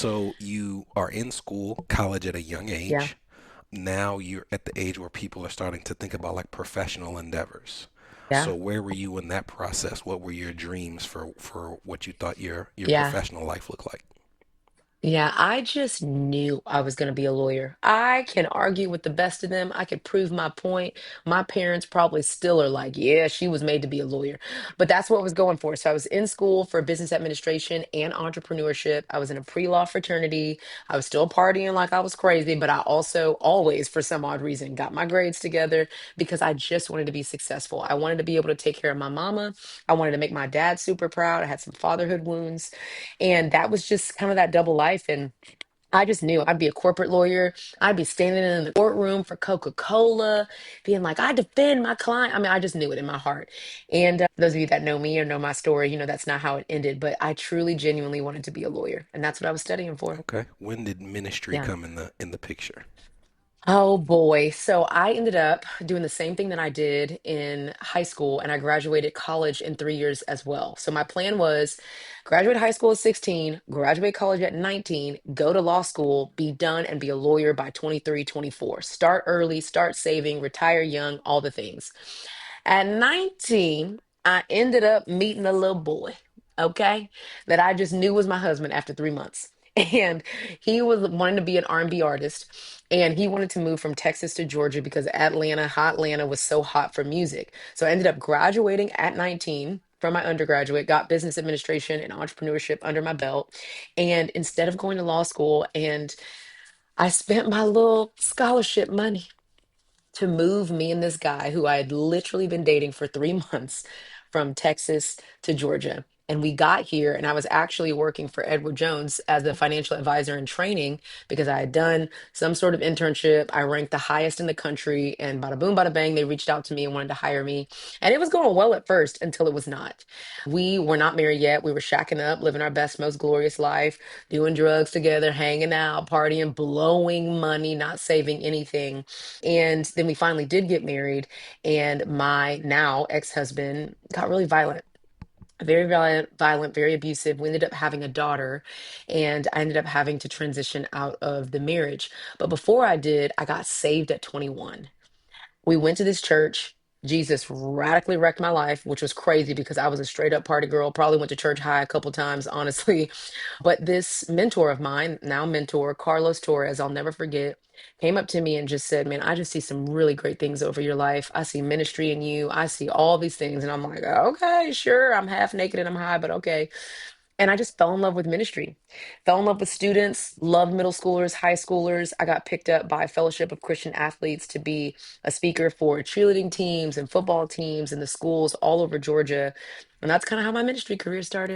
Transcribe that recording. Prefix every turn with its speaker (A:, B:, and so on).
A: So you are in school, college at a young
B: Yeah.
A: age. Now you're at the age where people are starting to think about like professional endeavors. So
B: Yeah.
A: where were you in that process? What were your dreams for what you thought your
B: Yeah.
A: professional life looked like?
B: Yeah, I just knew I was going to be a lawyer. I can argue with the best of them. I could prove my point. My parents probably still are like, yeah, she was made to be a lawyer. But that's what I was going for. So I was in school for business administration and entrepreneurship. I was in a pre-law fraternity. I was still partying like I was crazy, but I also always, for some odd reason, got my grades together because I just wanted to be successful. I wanted to be able to take care of my mama. I wanted to make my dad super proud. I had some fatherhood wounds. And that was just kind of that double life. And I just knew I'd be a corporate lawyer. I'd be standing in the courtroom for Coca-Cola, being like, I defend my client. I mean, I just knew it in my heart. And those of you that know me or know my story, that's not how it ended. But I truly, genuinely wanted to be a lawyer. And that's what I was studying for.
A: Okay. When did ministry
B: Yeah.
A: come in the picture?
B: Oh boy. So I ended up doing the same thing that I did in high school, and I graduated college in 3 years as well. So my plan was graduate high school at 16, graduate college at 19, go to law school, be done, and be a lawyer by 23, 24. Start early, start saving, retire young, all the things. At 19, I ended up meeting a little boy, okay, that I just knew was my husband after 3 months. And he was wanting to be an R&B artist, and he wanted to move from Texas to Georgia because Atlanta, hot Atlanta was so hot for music. So I ended up graduating at 19 from my undergraduate, got business administration and entrepreneurship under my belt. And instead of going to law school, and I spent my little scholarship money to move me and this guy who I had literally been dating for 3 months from Texas to Georgia. And we got here, and I was actually working for Edward Jones as a financial advisor in training because I had done some sort of internship. I ranked the highest in the country, and bada boom, bada bang, they reached out to me and wanted to hire me. And it was going well at first until it was not. We were not married yet. We were shacking up, living our best, most glorious life, doing drugs together, hanging out, partying, blowing money, not saving anything. And then we finally did get married, and my now ex-husband got really violent. Very violent, very abusive. We ended up having a daughter, and I ended up having to transition out of the marriage. But before I did, I got saved at 21. We went to this church. Jesus radically wrecked my life, which was crazy because I was a straight up party girl. Probably went to church high a couple times, honestly. But this mentor of mine, now mentor, Carlos Torres, I'll never forget, came up to me and just said, man, I just see some really great things over your life. I see ministry in you. I see all these things. And I'm like, okay, sure. I'm half naked and I'm high, but okay. And I just fell in love with ministry, fell in love with students, loved middle schoolers, high schoolers. I got picked up by Fellowship of Christian Athletes to be a speaker for cheerleading teams and football teams in the schools all over Georgia. And that's kind of how my ministry career started.